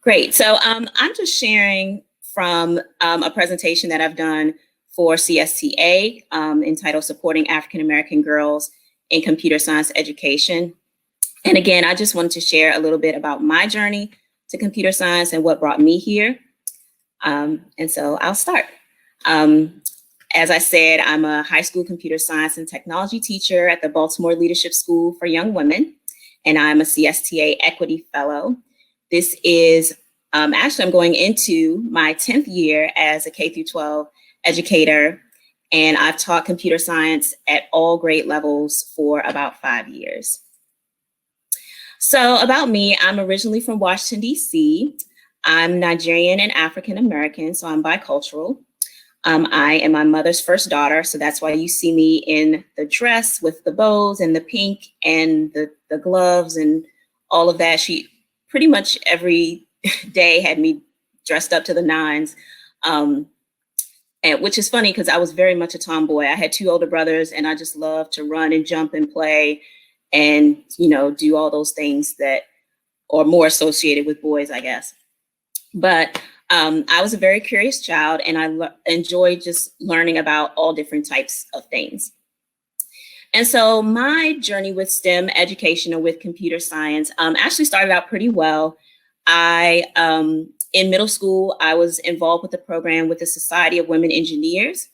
Great. So I'm just sharing from a presentation that I've done for CSTA entitled Supporting African American Girls in Computer Science Education. And again, I just wanted to share a little bit about my journey to computer science and what brought me here. And so I'll start. As I said, I'm a high school computer science and technology teacher at the Baltimore Leadership School for Young Women, and I'm a CSTA Equity Fellow. This is, actually, I'm going into my 10th year as a K through 12 educator, and I've taught computer science at all grade levels for about 5 years. So about me, I'm originally from Washington, D.C. I'm Nigerian and African American, so I'm bicultural. I am my mother's first daughter, so that's why you see me in the dress with the bows and the pink and the gloves and all of that. She pretty much every day had me dressed up to the nines, and which is funny because I was very much a tomboy. I had 2 older brothers, and I just loved to run and jump and play and, you know, do all those things that are more associated with boys, I guess. But I was a very curious child, and I enjoyed just learning about all different types of things. And so my journey with STEM education or with computer science actually started out pretty well. In middle school, I was involved with the program with the Society of Women Engineers,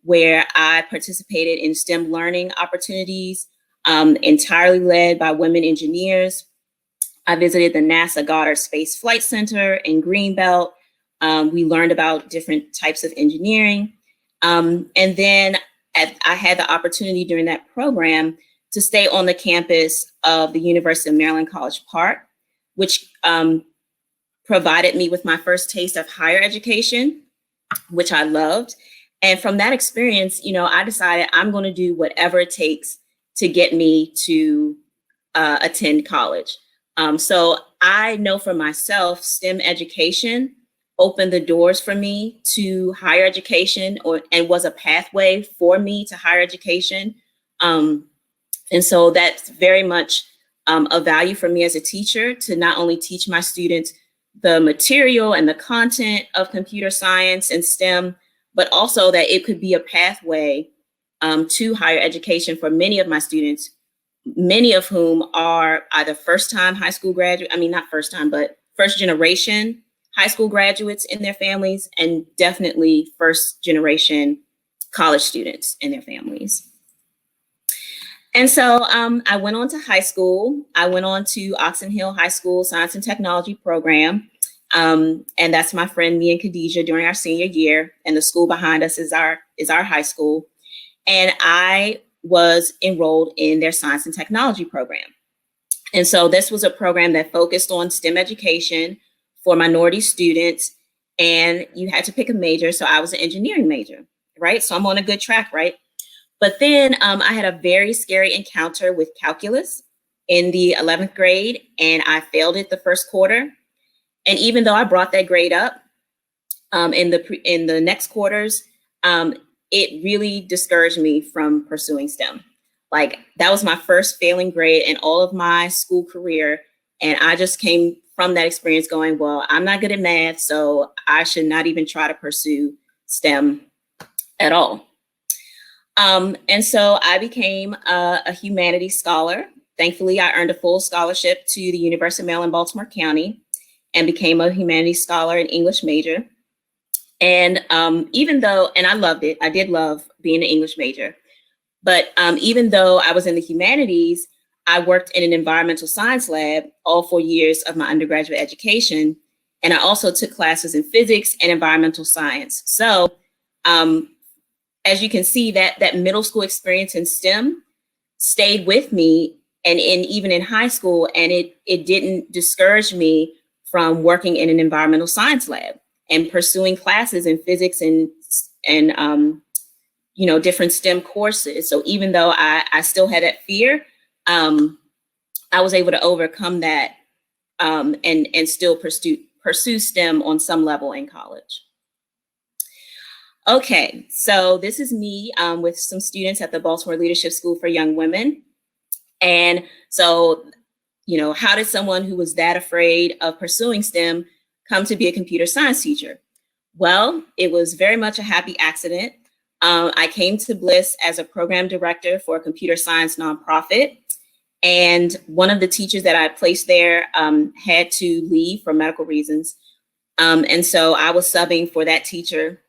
where I participated in STEM learning opportunities entirely led by women engineers. I visited the NASA Goddard Space Flight Center in Greenbelt. We learned about different types of engineering. And then I had the opportunity during that program to stay on the campus of the University of Maryland College Park, which provided me with my first taste of higher education, which I loved. And from that experience, you know, I decided I'm going to do whatever it takes to get me to attend college. So I know for myself, STEM education opened the doors for me to higher education and was a pathway for me to higher education. And so that's very much a value for me as a teacher to not only teach my students the material and the content of computer science and STEM, but also that it could be a pathway to higher education for many of my students, many of whom are either first-time high school graduate, not first time, but first generation high school graduates in their families, and definitely first generation college students in their families. And so I went on to high school. I went on to Oxon Hill High School Science and Technology program. And that's my friend, me and Khadijah, during our senior year. And the school behind us is our high school. And I was enrolled in their science and technology program. And so this was a program that focused on STEM education for minority students, and you had to pick a major. So I was an engineering major, right? So I'm on a good track, right? But then I had a very scary encounter with calculus in the 11th grade, and I failed it the first quarter. And even though I brought that grade up in the next quarters, it really discouraged me from pursuing STEM. Like, that was my first failing grade in all of my school career. And I just came from that experience going, well, I'm not good at math, so I should not even try to pursue STEM at all. And so I became a humanities scholar. Thankfully, I earned a full scholarship to the University of Maryland, Baltimore County, and became a humanities scholar and English major. And even though, and I loved it, I did love being an English major, but even though I was in the humanities, I worked in an environmental science lab all 4 years of my undergraduate education. And I also took classes in physics and environmental science. So as you can see, that middle school experience in STEM stayed with me, and even in high school, and it didn't discourage me from working in an environmental science lab and pursuing classes in physics and different STEM courses. So even though I still had that fear, I was able to overcome that and still pursue STEM on some level in college. Okay, so this is me with some students at the Baltimore Leadership School for Young Women. And so, how did someone who was that afraid of pursuing STEM come to be a computer science teacher? Well, it was very much a happy accident. I came to Bliss as a program director for a computer science nonprofit. And one of the teachers that I placed there had to leave for medical reasons. And so I was subbing for that teacher.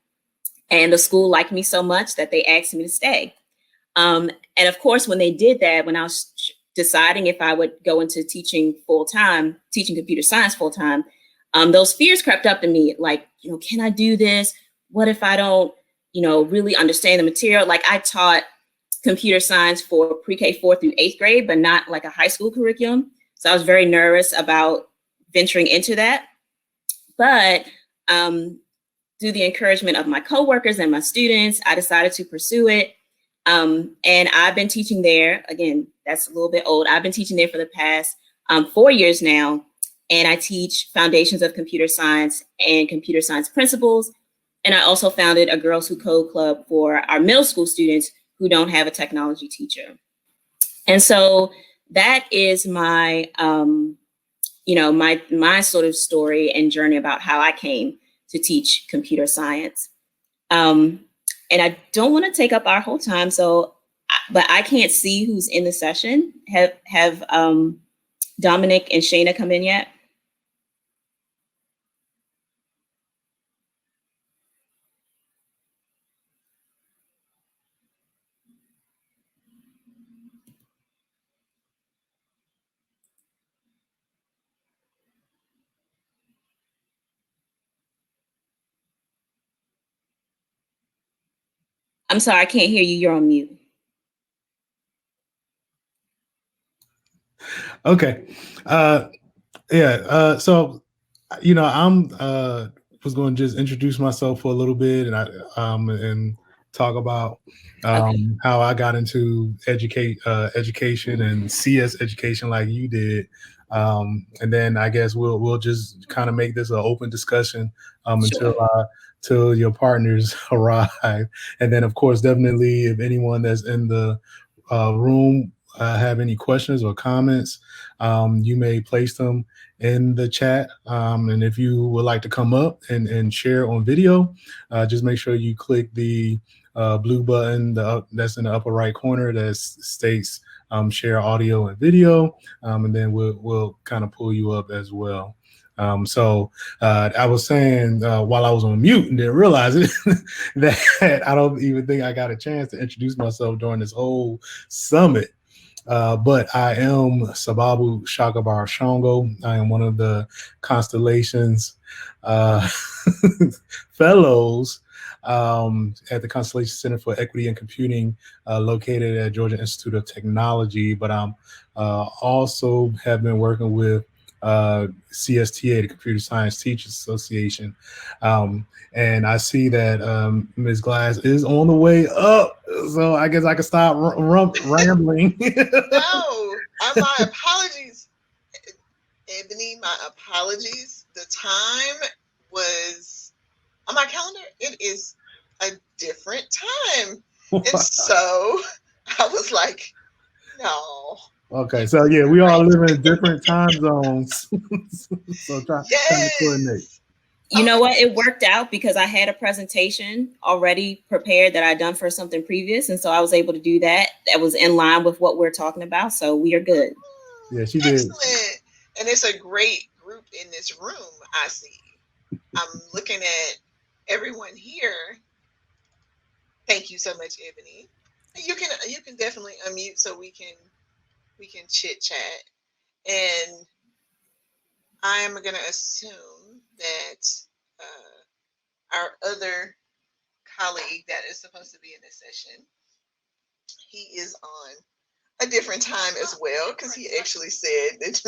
And the school liked me so much that they asked me to stay. And of course, when they did that, when I was deciding if I would go into teaching full-time, teaching computer science full-time, those fears crept up in me, like, can I do this? What if I don't, really understand the material? Like, I taught computer science for pre-K 4 through 8th grade, but not like a high school curriculum. So I was very nervous about venturing into that. But through the encouragement of my coworkers and my students, I decided to pursue it. And I've been teaching there. Again, that's a little bit old. I've been teaching there for the past 4 years now. And I teach foundations of computer science and computer science principles. And I also founded a Girls Who Code Club for our middle school students who don't have a technology teacher. And so that is my, my sort of story and journey about how I came to teach computer science. And I don't want to take up our whole time, but I can't see who's in the session. Have Dominick and Shaina come in yet? I'm sorry, I can't hear you. You're on mute. Okay. So, I'm was going to just introduce myself for a little bit and talk about how I got into education and CS education like you did. And then I guess we'll just kind of make this an open discussion Sure. until your partners arrive. And then, of course, definitely if anyone that's in the room have any questions or comments, you may place them in the chat. And if you would like to come up and share on video, just make sure you click the blue button that's in the upper right corner that states share audio and video, and then we'll kind of pull you up as well. So I was saying while I was on mute and didn't realize it that I don't even think I got a chance to introduce myself during this whole summit. But I am Sababu Shakabar Shongo. I am one of the Constellations fellows at the Constellation Center for Equity and Computing, located at Georgia Institute of Technology. But I'm also have been working with CSTA, the Computer Science Teachers Association. And I see that Ms. Glass is on the way up. So I guess I can stop rambling. No, my apologies, Ebony. My apologies. The time was on my calendar. It is a different time. And so I was like, no. Okay, so yeah, we all live in different time zones. So trying to coordinate. You know what? It worked out because I had a presentation already prepared that I'd done for something previous. And so I was able to do that. That was in line with what we're talking about. So we are good. Yeah, she did. Excellent. And it's a great group in this room, I see. I'm looking at everyone here. Thank you so much, Ebony. You can definitely unmute so we can chit chat. And I am going to assume that our other colleague that is supposed to be in this session, he is on a different time as well, because he actually said that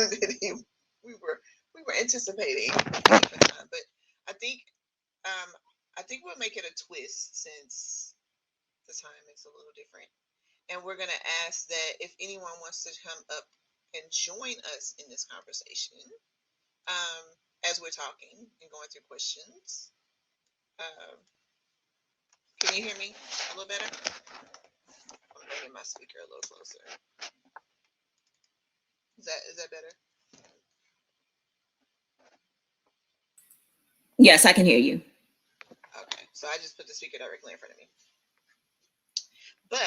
we were anticipating a different time. But I think we'll make it a twist since the time is a little different. And we're going to ask that if anyone wants to come up and join us in this conversation as we're talking and going through questions. Can you hear me a little better? I'm bringing my speaker a little closer. Is that better? Yes, I can hear you. Okay, so I just put the speaker directly in front of me. But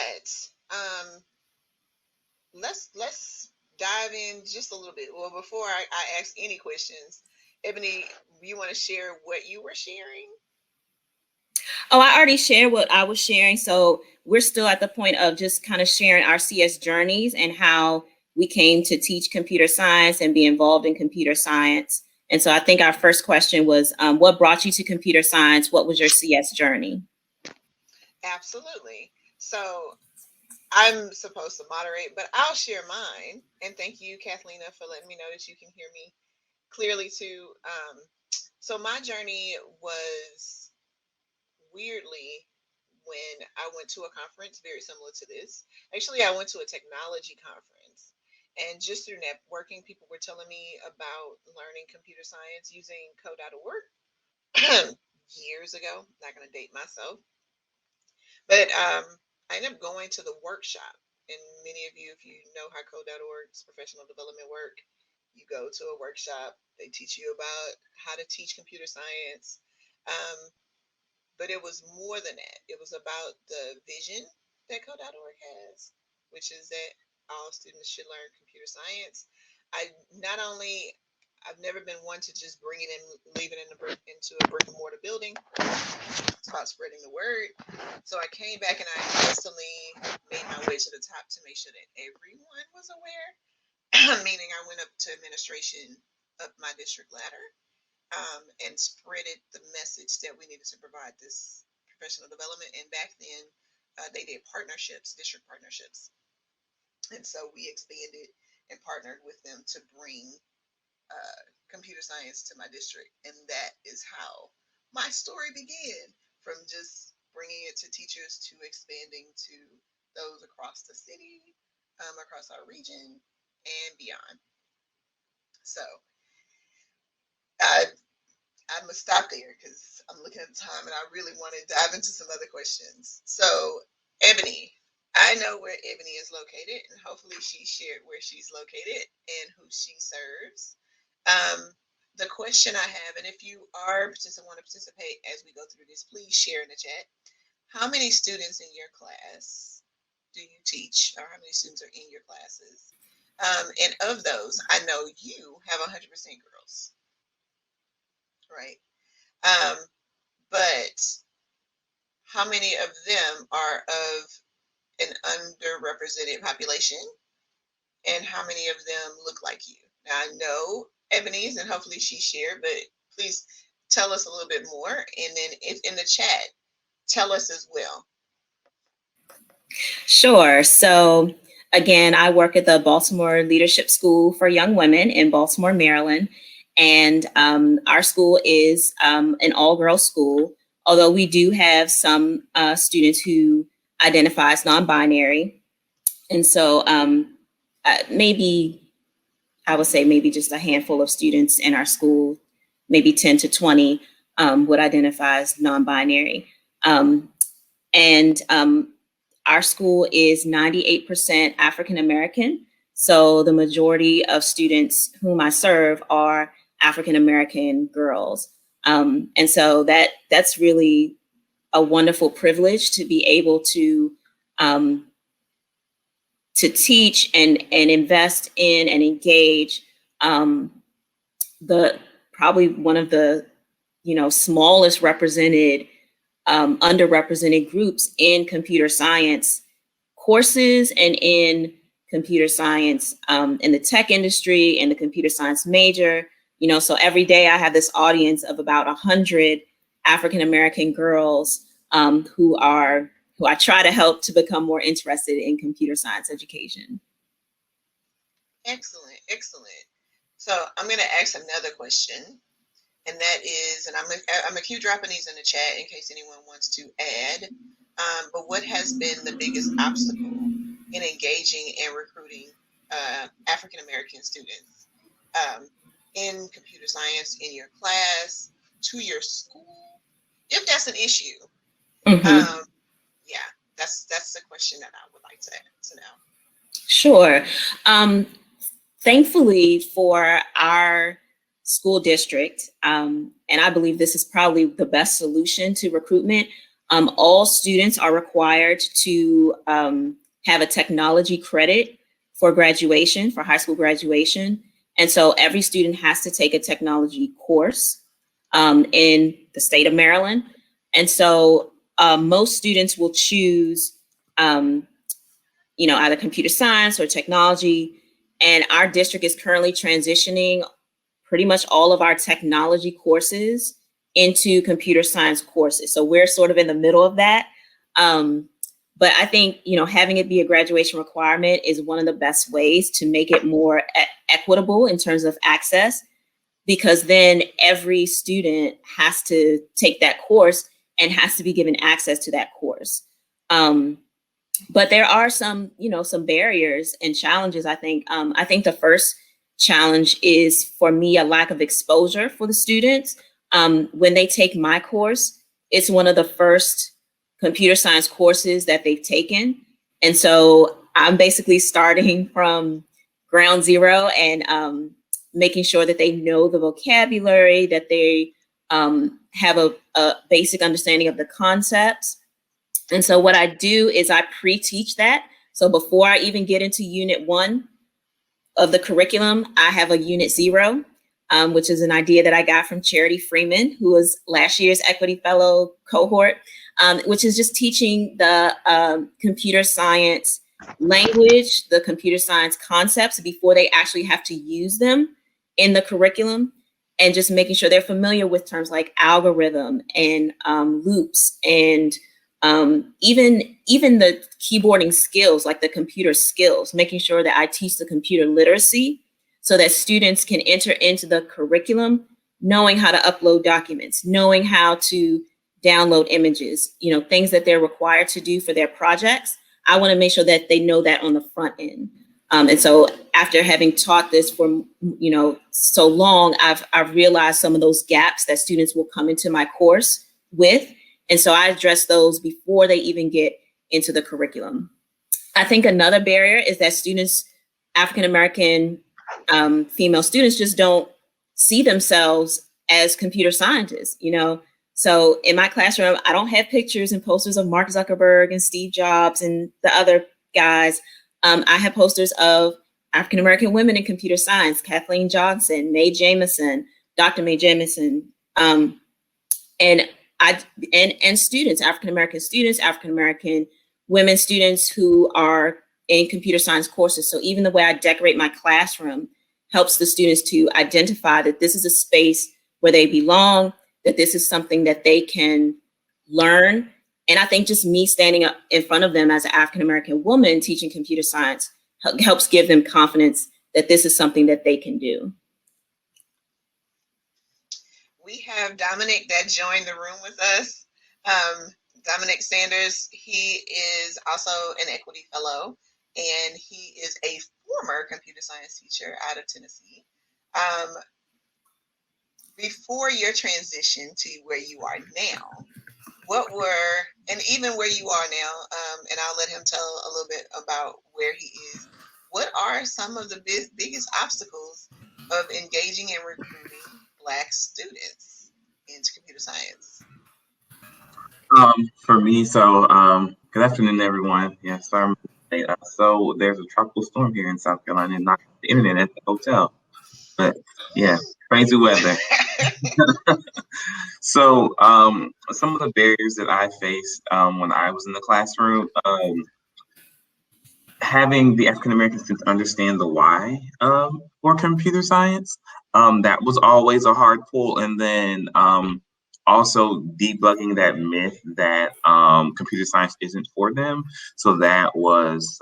let's dive in just a little bit. Well, before I ask any questions, Ebony, you want to share what you were sharing? Oh, I already shared what I was sharing. So we're still at the point of just kind of sharing our CS journeys and how we came to teach computer science and be involved in computer science. And so I think our first question was, what brought you to computer science? What was your CS journey? Absolutely. So I'm supposed to moderate, but I'll share mine. And thank you, Kathlena, for letting me know that you can hear me clearly too. So my journey was weirdly when I went to a conference very similar to this. Actually, I went to a technology conference. And just through networking, people were telling me about learning computer science using code.org years ago. Not going to date myself. But I ended up going to the workshop. And many of you, if you know how code.org's professional development work, you go to a workshop. They teach you about how to teach computer science. But it was more than that. It was about the vision that code.org has, which is that all students should learn computer science. I've never been one to just bring it and leave it into a brick and mortar building. It's about spreading the word. So I came back and I instantly made my way to the top to make sure that everyone was aware. Meaning I went up to administration up my district ladder and spreaded the message that we needed to provide this professional development. And back then, they did partnerships, district partnerships. And so we expanded and partnered with them to bring computer science to my district. And that is how my story began, from just bringing it to teachers to expanding to those across the city, across our region, and beyond. So I'm gonna stop there because I'm looking at the time and I really want to dive into some other questions. So, Ebony, I know where Ebony is located, and hopefully she shared where she's located and who she serves. The question I have, and if you want to participate as we go through this, please share in the chat. How many students in your class do you teach, or how many students are in your classes? And of those, I know you have 100% girls, right? But how many of them are of an underrepresented population, and how many of them look like you? Now I know Ebony's, and hopefully she shared, but please tell us a little bit more. And then if in the chat, tell us as well. Sure. So again, I work at the Baltimore Leadership School for Young Women in Baltimore, Maryland. And our school is an all-girls school, although we do have some students who identify as non-binary. And so maybe I would say maybe just a handful of students in our school, maybe 10 to 20 would identify as non-binary. And our school is 98% African American. So the majority of students whom I serve are African American girls. And so that's really a wonderful privilege to be able to teach and invest in and engage the probably one of the smallest represented underrepresented groups in computer science courses and in computer science in the tech industry and the computer science major. So every day I have this audience of about 100 African American girls who I try to help to become more interested in computer science education. Excellent, excellent. So I'm going to ask another question, and that is, and I'm gonna keep dropping these in the chat in case anyone wants to add. But what has been the biggest obstacle in engaging and recruiting African American students in computer science in your class, to your school, if that's an issue? Mm-hmm. Yeah, that's the question that I would like to ask now. Sure. Thankfully for our school district, and I believe this is probably the best solution to recruitment, all students are required to have a technology credit for graduation, for high school graduation. And so every student has to take a technology course in the state of Maryland. And so most students will choose, either computer science or technology. And our district is currently transitioning pretty much all of our technology courses into computer science courses. So we're sort of in the middle of that. But I think, having it be a graduation requirement is one of the best ways to make it more equitable in terms of access, because then every student has to take that course and has to be given access to that course. But there are some barriers and challenges, I think. I think the first challenge is, for me, a lack of exposure for the students. When they take my course, it's one of the first computer science courses that they've taken. And so I'm basically starting from ground zero and making sure that they know the vocabulary, that they have a basic understanding of the concepts. And so what I do is I pre-teach that. So before I even get into unit 1 of the curriculum, I have a unit 0, which is an idea that I got from Charity Freeman, who was last year's Equity Fellow cohort, which is just teaching the computer science language, the computer science concepts before they actually have to use them in the curriculum, and just making sure they're familiar with terms like algorithm and loops and even the keyboarding skills, like the computer skills, making sure that I teach the computer literacy so that students can enter into the curriculum knowing how to upload documents, knowing how to download images, things that they're required to do for their projects. I want to make sure that they know that on the front end. And so after having taught this for, so long, I've realized some of those gaps that students will come into my course with. And so I address those before they even get into the curriculum. I think another barrier is that students, African-American female students, just don't see themselves as computer scientists, So in my classroom, I don't have pictures and posters of Mark Zuckerberg and Steve Jobs and the other guys. I have posters of African-American women in computer science, Kathleen Johnson, Mae Jamison, Dr. Mae Jamison, and students, African-American students, African-American women students who are in computer science courses. So even the way I decorate my classroom helps the students to identify that this is a space where they belong, that this is something that they can learn. And I think just me standing up in front of them as an African-American woman teaching computer science helps give them confidence that this is something that they can do. We have Dominick that joined the room with us. Dominick Sanders, he is also an Equity Fellow, and he is a former computer science teacher out of Tennessee. Before your transition to where you are now, and even where you are now, and I'll let him tell a little bit about where he is, what are some of the biggest obstacles of engaging and recruiting Black students into computer science? For me, good afternoon, everyone. Yeah, sorry. So there's a tropical storm here in South Carolina and knocked the internet at the hotel. But yeah, crazy weather. So some of the barriers that I faced when I was in the classroom, having the African-American students understand the why for computer science, that was always a hard pull. And then also debugging that myth that computer science isn't for them. So that was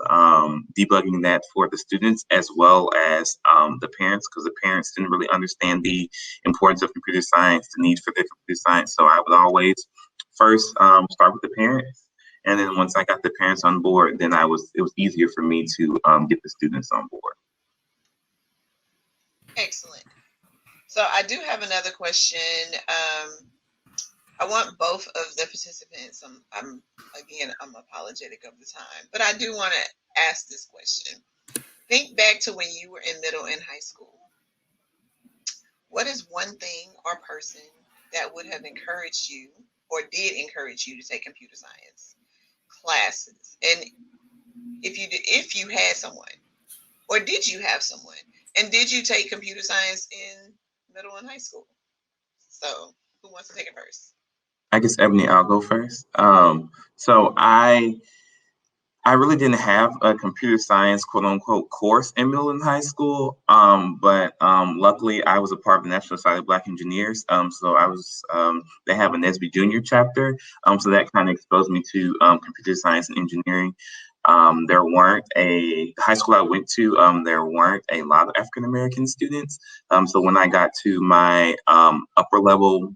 debugging that for the students as well as the parents, because the parents didn't really understand the importance of computer science, the need for their computer science. So I would always first start with the parents. And then once I got the parents on board, then it was easier for me to get the students on board. Excellent. So I do have another question. I want both of the participants, I'm apologetic of the time, but I do want to ask this question. Think back to when you were in middle and high school. what is one thing or person that would have encouraged you or did encourage you to take computer science classes? And if you had someone, or did you have someone, and did you take computer science in middle and high school? So who wants to take it first? I guess Ebony, I'll go first. So I really didn't have a computer science quote unquote course in middle and high school. But luckily I was a part of the National Society of Black Engineers. So I was they have a NSBE Junior chapter. So that kind of exposed me to computer science and engineering. There weren't the high school I went to, there weren't a lot of African American students. So when I got to my upper level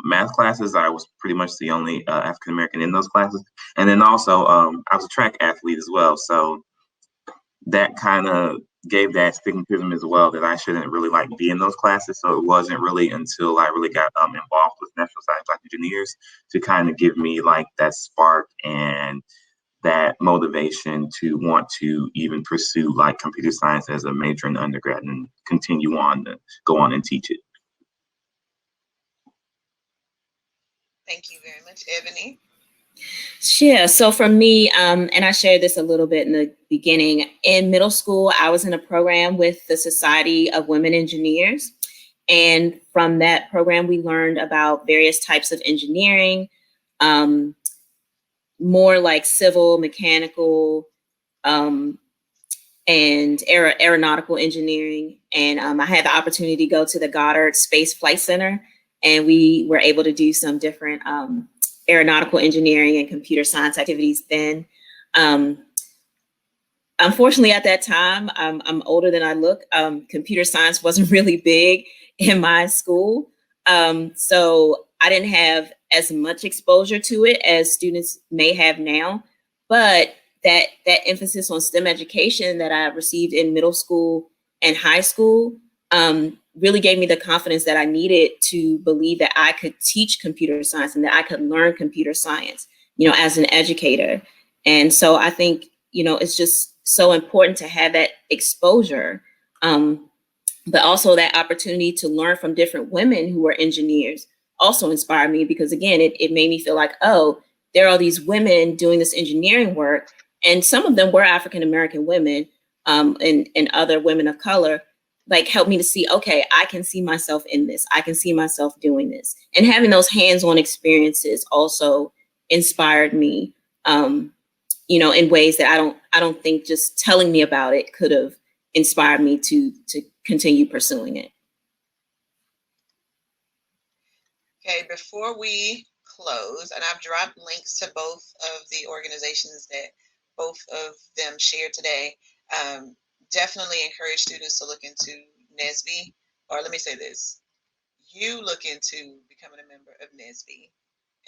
math classes, I was pretty much the only African American in those classes. And then also, I was a track athlete as well. So that kind of gave that stigmatism as well, that I shouldn't really like be in those classes. So it wasn't really until I really got involved with National Society of Black Engineers to kind of give me like that spark and that motivation to want to even pursue like computer science as a major in undergrad and continue on to go on and teach it. Thank you very much, Ebony. Yeah, so for me, and I shared this a little bit in the beginning, in middle school, I was in a program with the Society of Women Engineers. And from that program, we learned about various types of engineering, more like civil, mechanical, and aeronautical engineering. And I had the opportunity to go to the Goddard Space Flight Center, and we were able to do some different aeronautical engineering and computer science activities then. Unfortunately, at that time, I'm older than I look. Computer science wasn't really big in my school. So I didn't have as much exposure to it as students may have now. But that emphasis on STEM education that I received in middle school and high school really gave me the confidence that I needed to believe that I could teach computer science and that I could learn computer science, as an educator. And so I think, it's just so important to have that exposure, but also that opportunity to learn from different women who are engineers also inspired me, because again, it made me feel like, oh, there are these women doing this engineering work, and some of them were African-American women, and other women of color, like helped me to see, okay, I can see myself in this. I can see myself doing this. And having those hands-on experiences also inspired me, in ways that I don't think just telling me about it could have inspired me to continue pursuing it. Okay, before we close, and I've dropped links to both of the organizations that both of them shared today. Definitely encourage students to look into NSBE, or let me say this, you look into becoming a member of NSBE,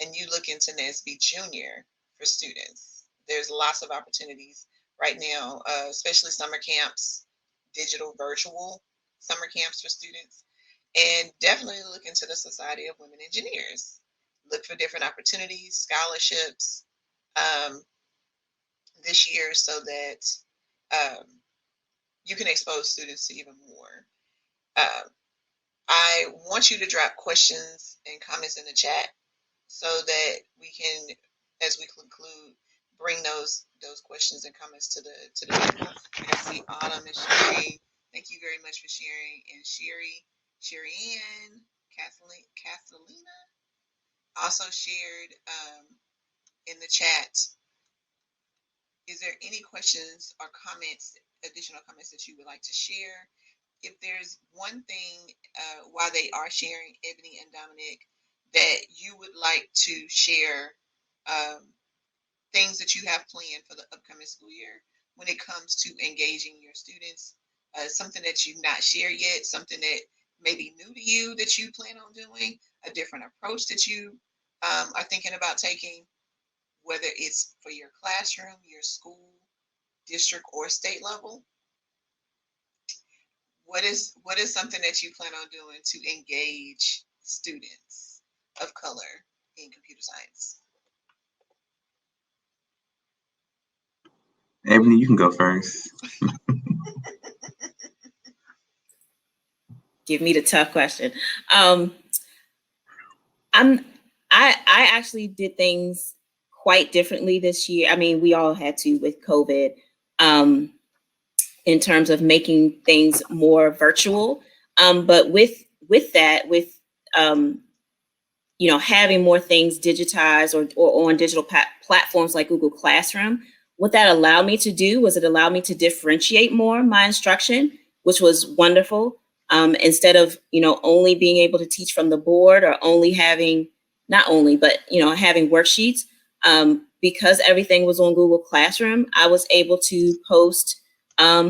and you look into NSBE Junior for students. There's lots of opportunities right now, especially summer camps, digital, virtual summer camps for students. And definitely look into the Society of Women Engineers. Look for different opportunities, scholarships this year, so that you can expose students to even more. I want you to drop questions and comments in the chat so that we can, as we conclude, bring those questions and comments to the people. I see Autumn and Sherry. Thank you very much for sharing. And Sherry Ann, Catalina also shared in the chat. Is there any questions or comments, additional comments that you would like to share? If there's one thing while they are sharing, Ebony and Dominick, that you would like to share, things that you have planned for the upcoming school year when it comes to engaging your students, something that you've not shared yet, something that may be new to you that you plan on doing, a different approach that you are thinking about taking, whether it's for your classroom, your school, district, or state level. What is something that you plan on doing to engage students of color in computer science? Ebony, you can go first. Give me the tough question. I actually did things quite differently this year. I mean, we all had to with COVID, in terms of making things more virtual. But with that, with having more things digitized or on digital platforms like Google Classroom, what that allowed me to do was it allowed me to differentiate more my instruction, which was wonderful. Instead of only being able to teach from the board or only having not only but having worksheets, because everything was on Google Classroom, I was able to post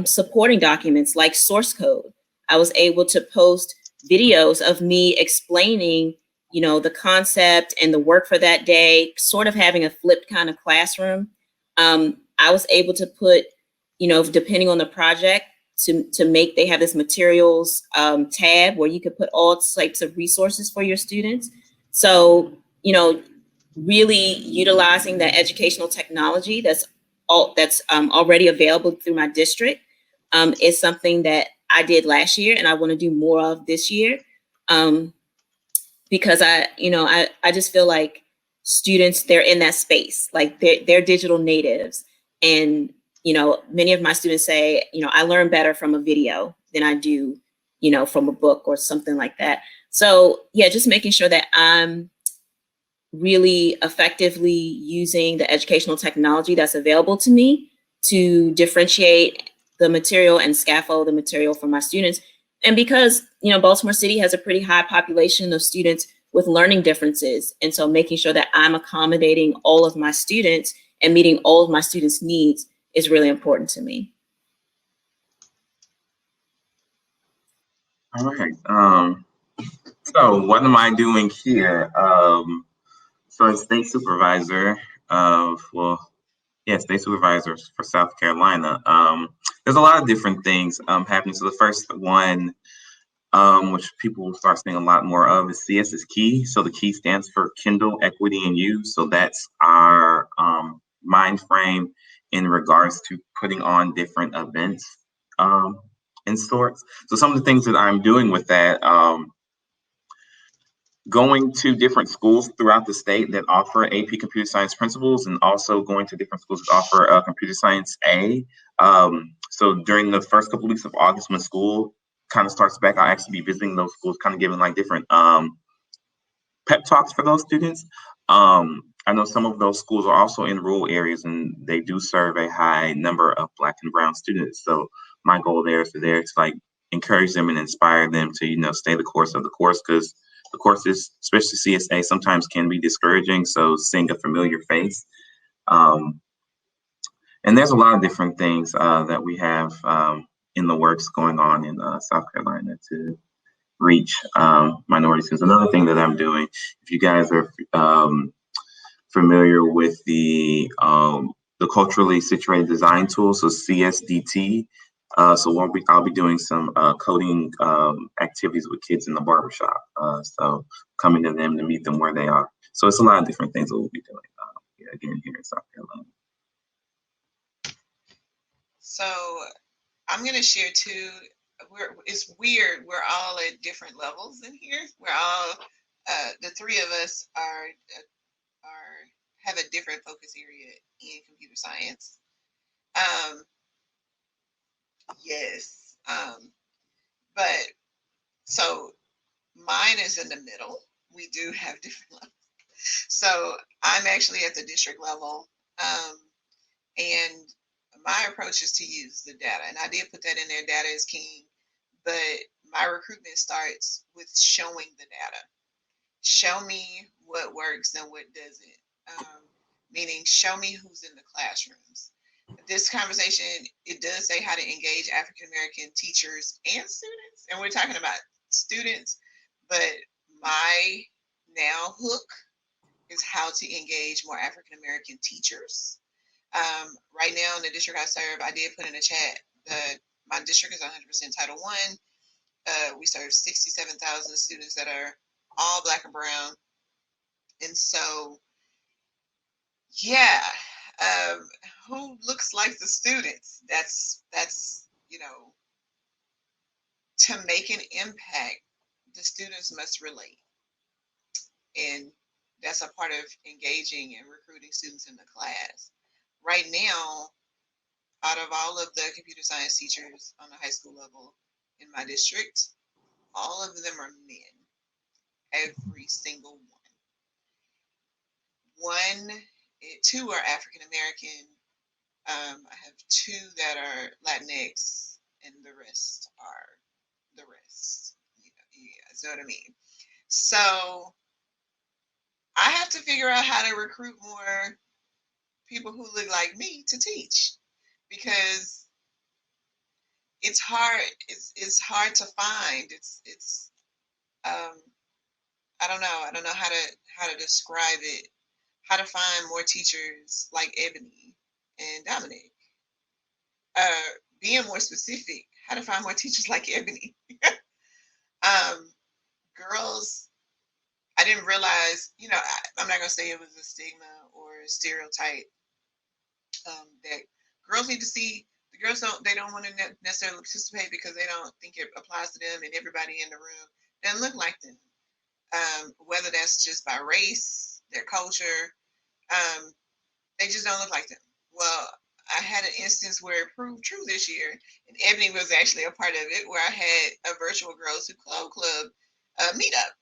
supporting documents like source code. I was able to post videos of me explaining the concept and the work for that day, sort of having a flipped kind of classroom. I was able to put, depending on the project, to make, they have this materials tab where you could put all types of resources for your students. So, really utilizing the educational technology that's already available through my district is something that I did last year and I want to do more of this year. Because I just feel like students, they're in that space, like they're digital natives. And, many of my students say, I learn better from a video than I do, from a book or something like that. So yeah, just making sure that I'm really effectively using the educational technology that's available to me to differentiate the material and scaffold the material for my students. And because, Baltimore City has a pretty high population of students with learning differences. And so making sure that I'm accommodating all of my students and meeting all of my students' needs is really important to me. All right. So what am I doing here? So as state supervisor state supervisor for South Carolina. There's a lot of different things happening. So the first one, which people will start seeing a lot more of, is CS is Key. So the Key stands for Kindle, Equity, and You. So that's our mind frame in regards to putting on different events and sorts. So some of the things that I'm doing with that, going to different schools throughout the state that offer AP Computer Science principles, and also going to different schools that offer Computer Science A. So during the first couple of weeks of August, when school kind of starts back, I'll actually be visiting those schools, kind of giving like different pep talks for those students. I know some of those schools are also in rural areas, and they do serve a high number of Black and Brown students. So my goal there is to like encourage them and inspire them to stay the course of the course, because the courses, especially CSA, sometimes can be discouraging. So seeing a familiar face. And there's a lot of different things that we have in the works going on in South Carolina to reach minority students. Another thing that I'm doing, if you guys are familiar with the culturally situated design tool, so CSDT. So I'll be doing some coding activities with kids in the barbershop. So coming to them to meet them where they are. So it's a lot of different things that we'll be doing again here in South Carolina. So I'm going to share too. It's weird. We're all at different levels in here. We're all the three of us have a different focus area in computer science. Yes. But so mine is in the middle. We do have different levels. So I'm actually at the district level. And my approach is to use the data. And I did put that in there, data is king. But my recruitment starts with showing the data. Show me what works and what doesn't. Meaning show me who's in the classrooms. This conversation, it does say how to engage African-American teachers and students. And we're talking about students, but my now hook is how to engage more African-American teachers. Right now in the district I serve, I did put in a chat that my district is 100% Title I. We serve 67,000 students that are all Black and Brown. And so, yeah, who looks like the students? That's to make an impact, the students must relate. And that's a part of engaging and recruiting students in the class. Right now, out of all of the computer science teachers on the high school level in my district, all of them are men. Every single one. Two are African American. I have two that are Latinx, and the rest are the rest. You know what I mean? So I have to figure out how to recruit more people who look like me to teach, because it's hard. It's hard to find. It's I don't know. I don't know how to describe it. How to find more teachers like Eboni and Dominick. Being more specific, how to find more teachers like Eboni. Girls, I didn't realize, I'm not going to say it was a stigma or a stereotype, that girls need to see, the girls don't want to necessarily participate because they don't think it applies to them, and everybody in the room doesn't look like them. Whether that's just by race, their culture, they just don't look like them. Well, I had an instance where it proved true this year, and Eboni was actually a part of it, where I had a virtual Girls Who Club meetup.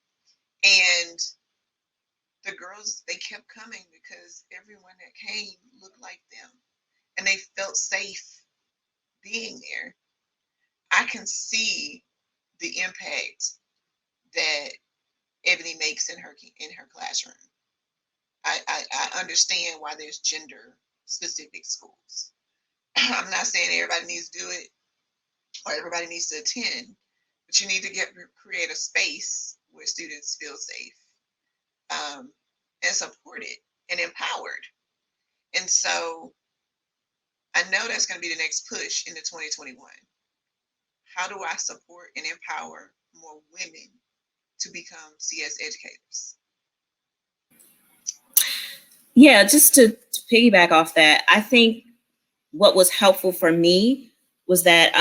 And the girls, they kept coming because everyone that came looked like them, and they felt safe being there. I can see the impact that Eboni makes in her classroom. I understand why there's gender specific schools. I'm not saying everybody needs to do it or everybody needs to attend, but you need to create a space where students feel safe, and supported and empowered. And so I know that's going to be the next push into 2021. How do I support and empower more women to become CS educators? Yeah, just to piggyback off that, I think what was helpful for me was that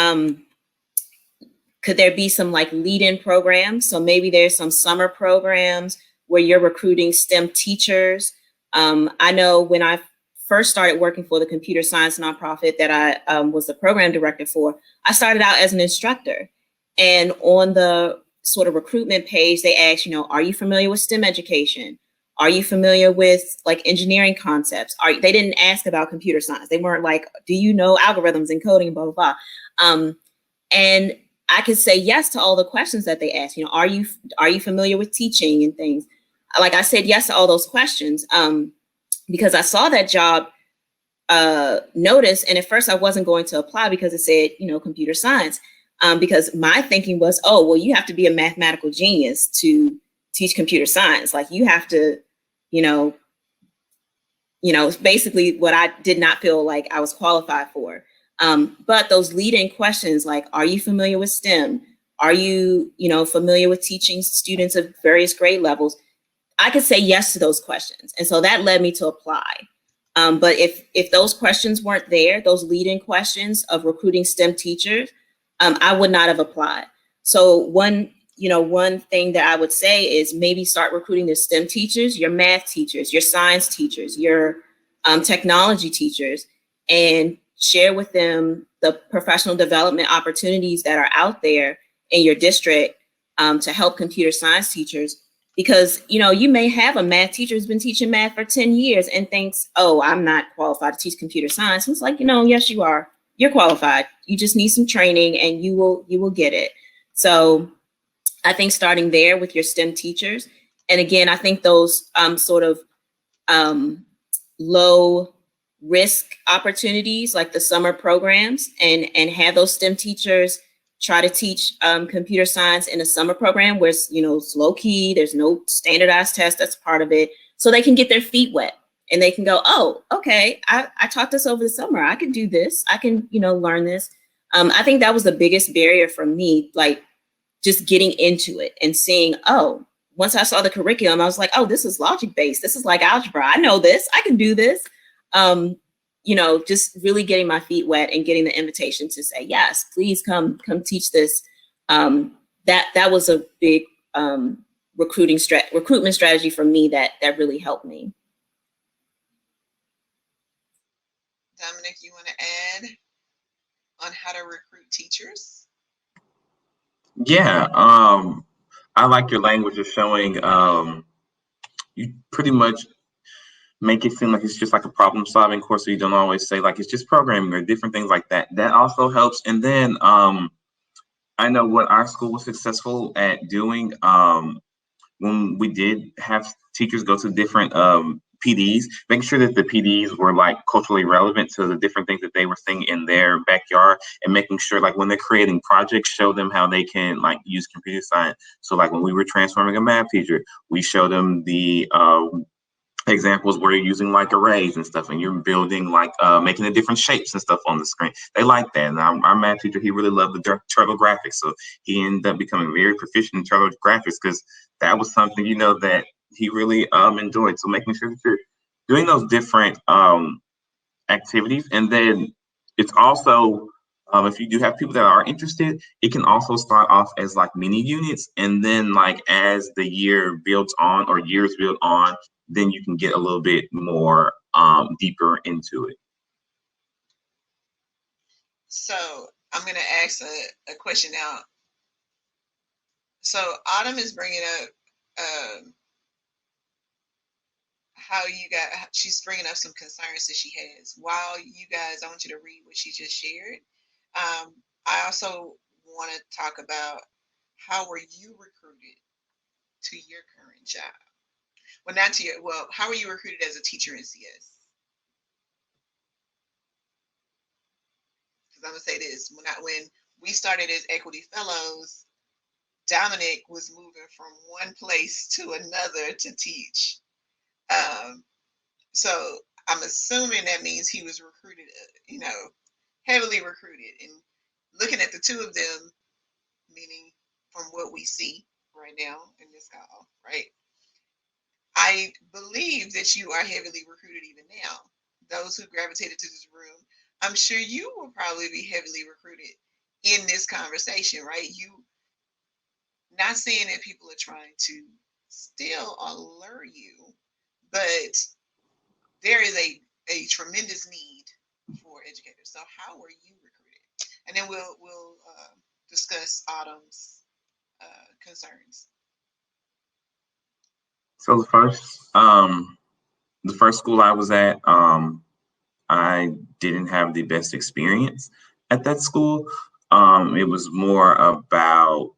could there be some like lead-in programs? So maybe there's some summer programs where you're recruiting STEM teachers. I know when I first started working for the computer science nonprofit that I was the program director for, I started out as an instructor. And on the sort of recruitment page, they asked, are you familiar with STEM education? Are you familiar with like engineering concepts? They didn't ask about computer science. They weren't like, do you know algorithms and coding, blah, blah, blah. And I could say yes to all the questions that they asked. Are you familiar with teaching and things? Like I said yes to all those questions because I saw that job notice. And at first I wasn't going to apply because it said, computer science. Because my thinking was, oh, well, you have to be a mathematical genius to teach computer science. Like you have to, basically what I did not feel like I was qualified for. But those lead-in questions, like, are you familiar with STEM? Are you, familiar with teaching students of various grade levels? I could say yes to those questions. And so that led me to apply. But if those questions weren't there, those lead-in questions of recruiting STEM teachers, I would not have applied. So one thing that I would say is maybe start recruiting the STEM teachers, your math teachers, your science teachers, your technology teachers, and share with them the professional development opportunities that are out there in your district to help computer science teachers. Because, you may have a math teacher who's been teaching math for 10 years and thinks, oh, I'm not qualified to teach computer science. And it's like, yes, you are. You're qualified. You just need some training and you will get it. So I think starting there with your STEM teachers. And again, I think those sort of low risk opportunities like the summer programs and have those STEM teachers try to teach computer science in a summer program where it's low key, there's no standardized test that's part of it. So they can get their feet wet and they can go, oh, okay, I taught this over the summer. I can do this. I can, learn this. I think that was the biggest barrier for me, like just getting into it and seeing, oh, once I saw the curriculum, I was like, oh, this is logic based. This is like algebra. I know this. I can do this. Just really getting my feet wet and getting the invitation to say, yes, please come teach this that was a big recruitment strategy for me that really helped me. Dominick, you want to add on how to recruit teachers? Yeah, I like your language of showing you pretty much make it seem like it's just like a problem solving course, so you don't always say like it's just programming or different things like that. That also helps. And then I know what our school was successful at doing when we did have teachers go to different PDs, making sure that the PDs were like culturally relevant to the different things that they were seeing in their backyard, and making sure like when they're creating projects, show them how they can like use computer science. So like when we were transforming a math teacher, we showed them the examples where you're using like arrays and stuff, and you're building like making the different shapes and stuff on the screen. They like that. And our math teacher, he really loved the turtle graphics, so he ended up becoming very proficient in turtle graphics because that was something, you know, that he really enjoyed. So making sure that you're doing those different activities. And then it's also if you do have people that are interested, it can also start off as like mini units, and then like as the year builds on or years build on, then you can get a little bit more deeper into it. So I'm going to ask a question now. So Autumn is bringing up how she's bringing up some concerns that she has. While you guys, I want you to read what she just shared. I also want to talk about how were you recruited to your current job? Well, not to your, well, how were you recruited as a teacher in CS? Because I'm gonna say this: when we started as Equity Fellows, Dominick was moving from one place to another to teach. So I'm assuming that means he was recruited, heavily recruited. And looking at the two of them, meaning from what we see right now in this call, right? I believe that you are heavily recruited even now. Those who gravitated to this room, I'm sure you will probably be heavily recruited in this conversation, right? You not saying that people are trying to steal or lure you, but there is a tremendous need for educators. So how were you recruited? And then we'll discuss Autumn's concerns. So the first school I was at, I didn't have the best experience at that school. It was more about,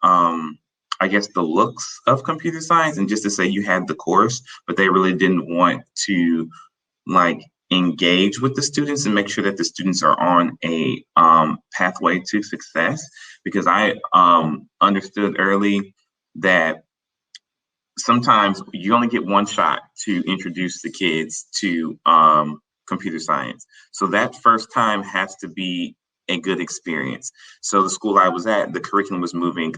I guess, the looks of computer science, and just to say you had the course, but they really didn't want to like engage with the students and make sure that the students are on a pathway to success. Because I understood early that sometimes you only get one shot to introduce the kids to computer science. So that first time has to be a good experience. So the school I was at, the curriculum was moving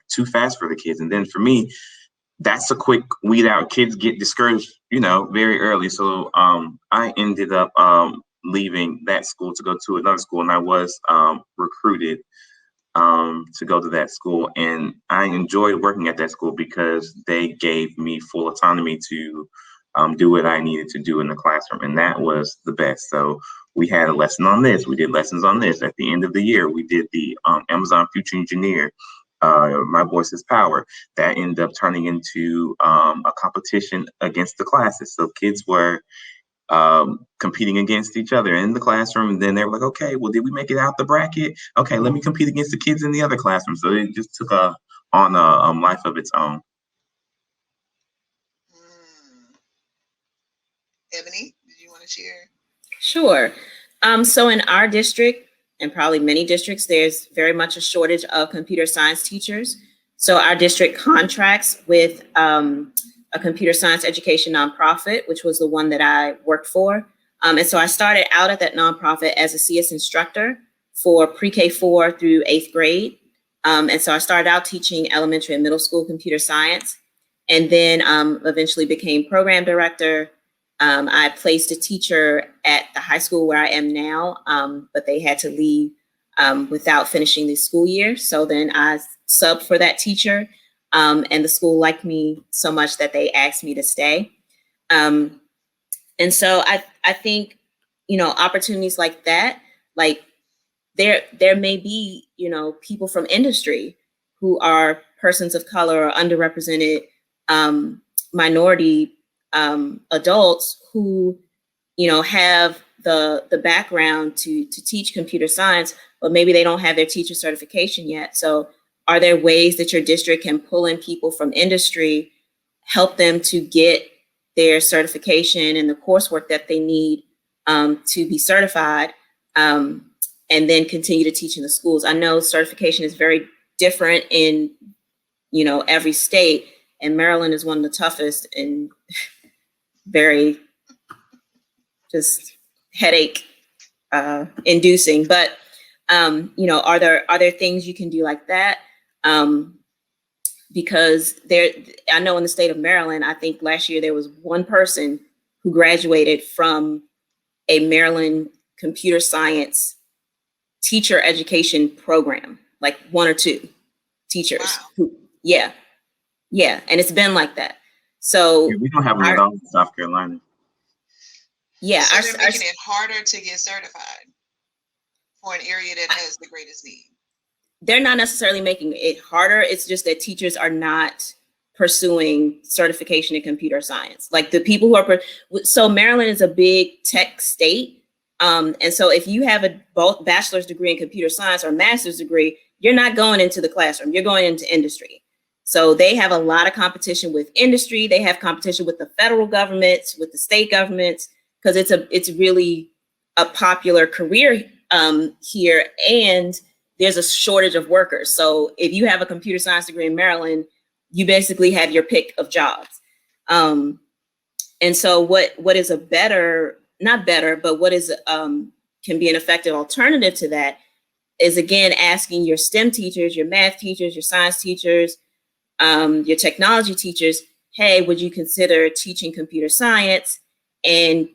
too fast for the kids. And then for me, that's a quick weed out. Kids get discouraged, very early. So I ended up leaving that school to go to another school, and I was recruited to go to that school. And I enjoyed working at that school because they gave me full autonomy to do what I needed to do in the classroom. And that was the best. So we had a lesson on this. We did lessons on this. At the end of the year, we did the Amazon Future Engineer, My Voice is Power. That ended up turning into a competition against the classes. So kids were competing against each other in the classroom, and then they were like, okay, well, did we make it out the bracket? Okay, let me compete against the kids in the other classroom. So it just took on a life of its own. Ebony, did you want to share? Sure. So in our district, and probably many districts, there's very much a shortage of computer science teachers. So our district contracts with a computer science education nonprofit, which was the one that I worked for. And so I started out at that nonprofit as a CS instructor for pre-K 4 through 8th grade. And so I started out teaching elementary and middle school computer science, and then eventually became program director. I placed a teacher at the high school where I am now, but they had to leave without finishing the school year. So then I subbed for that teacher, and the school liked me so much that they asked me to stay. And so I think, opportunities like that, like there may be, people from industry who are persons of color or underrepresented minority adults who, have the background to teach computer science, but maybe they don't have their teacher certification yet. So are there ways that your district can pull in people from industry, help them to get their certification and the coursework that they need to be certified, and then continue to teach in the schools? I know certification is very different in, every state, and Maryland is one of the toughest and very just headache inducing. But are there things you can do like that? Because I know in the state of Maryland, I think last year there was one person who graduated from a Maryland computer science teacher education program, like one or two teachers. Wow. Who, yeah. And it's been like that. So we don't have any of those in South Carolina. Yeah. So they're making it harder to get certified for an area that has the greatest need. They're not necessarily making it harder. It's just that teachers are not pursuing certification in computer science. Like the people who are, so Maryland is a big tech state. And so if you have a both bachelor's degree in computer science or master's degree, you're not going into the classroom, you're going into industry. So they have a lot of competition with industry. They have competition with the federal governments, with the state governments, because it's really a popular career here, and there's a shortage of workers. So if you have a computer science degree in Maryland, you basically have your pick of jobs. And so what is what is can be an effective alternative to that is, again, asking your STEM teachers, your math teachers, your science teachers, your technology teachers, hey, would you consider teaching computer science and,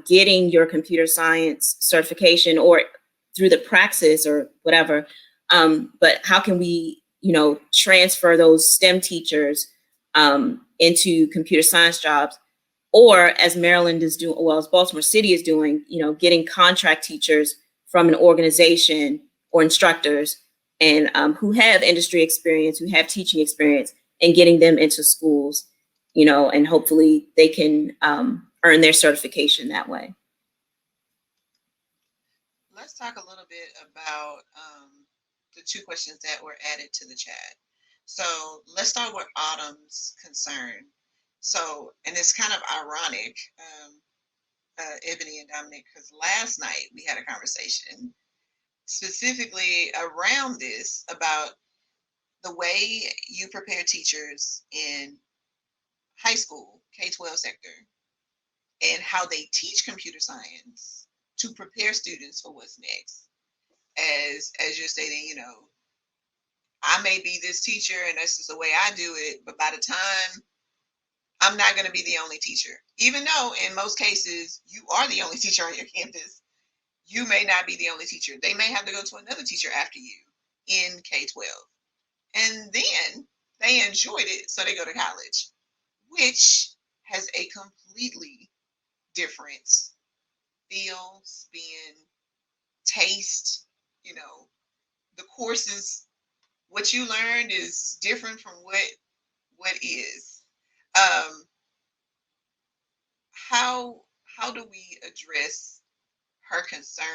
getting your computer science certification or through the praxis or whatever. But how can we, transfer those STEM teachers into computer science jobs? Or as Maryland is doing, well, as Baltimore City is doing, getting contract teachers from an organization or instructors and who have industry experience, who have teaching experience, and getting them into schools, and hopefully they can earn their certification that way. Let's talk a little bit about the two questions that were added to the chat. So let's start with Autumn's concern. So, and it's kind of ironic, Ebony and Dominick, because last night we had a conversation specifically around this, about the way you prepare teachers in high school, K-12 sector, and how they teach computer science to prepare students for what's next. As you're stating, I may be this teacher and this is the way I do it, but by the time I'm not going to be the only teacher, even though in most cases you are the only teacher on your campus, you may not be the only teacher. They may have to go to another teacher after you in K-12. And then they enjoyed it, so they go to college, which has a completely different feel, spin, taste. The courses, what you learned is different from what is. How do we address her concern?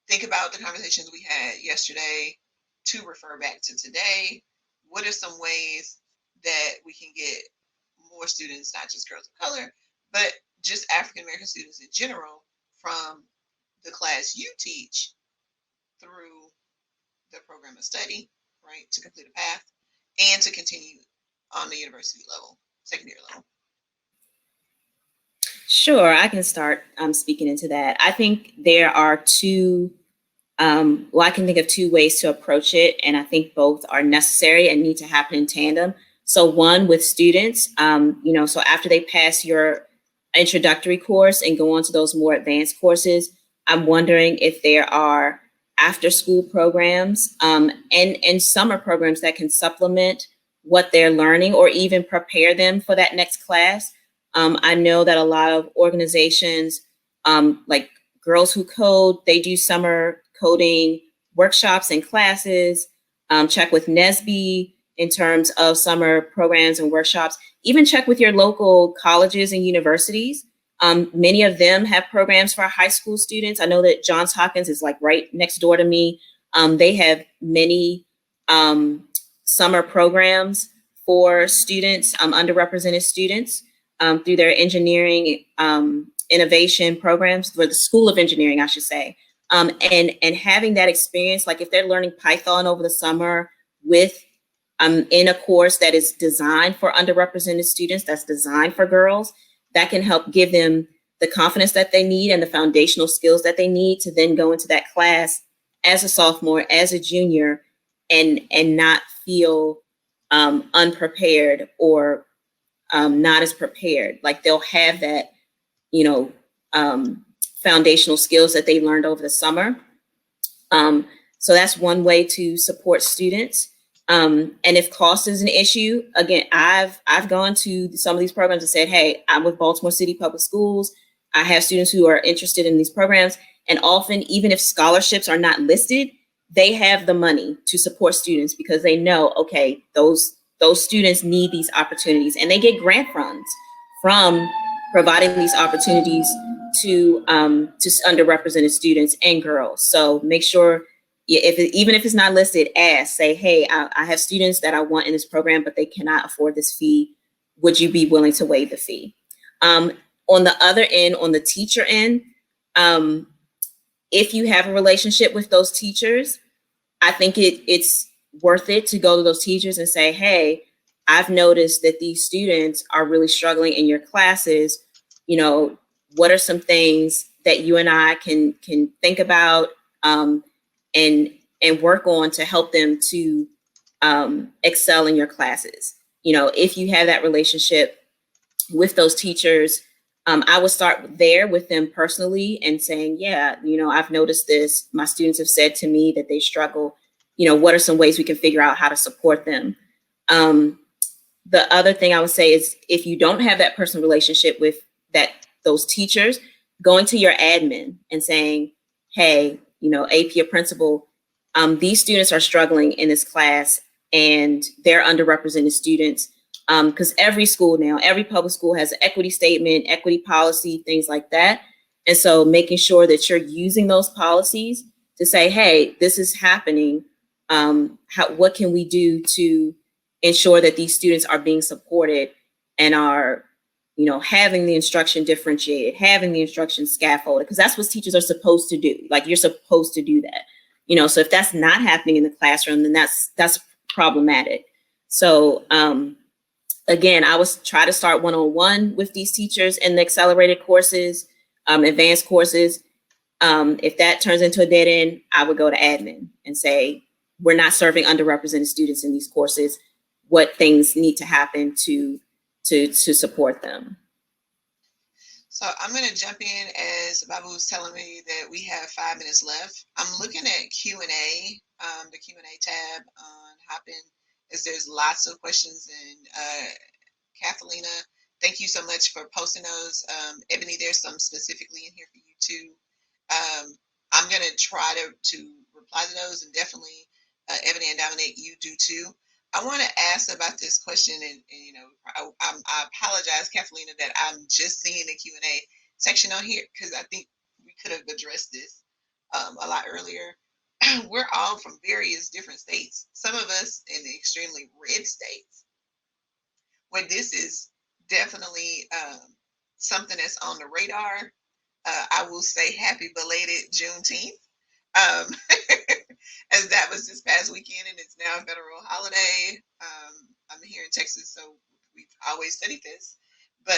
Think about the conversations we had yesterday to refer back to today. What are some ways that we can get more students, not just girls of color, but just African American students in general, from the class you teach through the program of study, right, to complete a path and to continue on the university level, secondary level? Sure, I can start speaking into that. I think there are two, I can think of two ways to approach it, and I think both are necessary and need to happen in tandem. So one, with students, so after they pass your introductory course and go on to those more advanced courses, I'm wondering if there are after school programs and summer programs that can supplement what they're learning or even prepare them for that next class. I know that a lot of organizations like Girls Who Code, they do summer coding workshops and classes. Check with NSBE in terms of summer programs and workshops. Even check with your local colleges and universities. Many of them have programs for high school students. I know that Johns Hopkins is like right next door to me. They have many summer programs for students, underrepresented students, through their engineering innovation programs, for the School of Engineering, I should say. And having that experience, like if they're learning Python over the summer with in a course that is designed for underrepresented students, that's designed for girls, that can help give them the confidence that they need and the foundational skills that they need to then go into that class as a sophomore, as a junior, and not feel unprepared or not as prepared. Like they'll have that, foundational skills that they learned over the summer. So that's one way to support students. And if cost is an issue, again, I've gone to some of these programs and said, hey, I'm with Baltimore City Public Schools. I have students who are interested in these programs. And often, even if scholarships are not listed, they have the money to support students because they know, okay, those students need these opportunities, and they get grant funds from providing these opportunities to underrepresented students and girls. So make sure, even if it's not listed, ask, say, hey, I have students that I want in this program, but they cannot afford this fee. Would you be willing to waive the fee? On the other end, on the teacher end, if you have a relationship with those teachers, I think it's worth it to go to those teachers and say, hey, I've noticed that these students are really struggling in your classes. What are some things that you and I can think about and work on to help them to excel in your classes? If you have that relationship with those teachers, I would start there with them personally and saying, yeah, I've noticed this. My students have said to me that they struggle. What are some ways we can figure out how to support them? The other thing I would say is, if you don't have that personal relationship with those teachers, going to your admin and saying, hey, AP or principal, these students are struggling in this class and they're underrepresented students. Because every school now, every public school has an equity statement, equity policy, things like that. And so making sure that you're using those policies to say, hey, this is happening. What can we do to ensure that these students are being supported and are, having the instruction differentiated, having the instruction scaffolded, because that's what teachers are supposed to do. Like, you're supposed to do that. So if that's not happening in the classroom, then that's problematic. So, again, I would try to start one-on-one with these teachers in the accelerated courses, advanced courses. If that turns into a dead end, I would go to admin and say, we're not serving underrepresented students in these courses. What things need to happen to support them? So I'm going to jump in as Babu was telling me that we have 5 minutes left. I'm looking at Q&A, the Q&A tab on Hopin, as there's lots of questions. And Kathalina, thank you so much for posting those. Ebony, there's some specifically in here for you too. I'm going to try to reply to those, and definitely Ebony and Dominick, you do too. I want to ask about this question, and I apologize, Kathalina, that I'm just seeing the Q&A section on here, because I think we could have addressed this a lot earlier. We're all from various different states. Some of us in the extremely red states, where this is definitely something that's on the radar. I will say happy belated Juneteenth. As that was this past weekend, and it's now a federal holiday. I'm here in Texas, so we've always studied this, but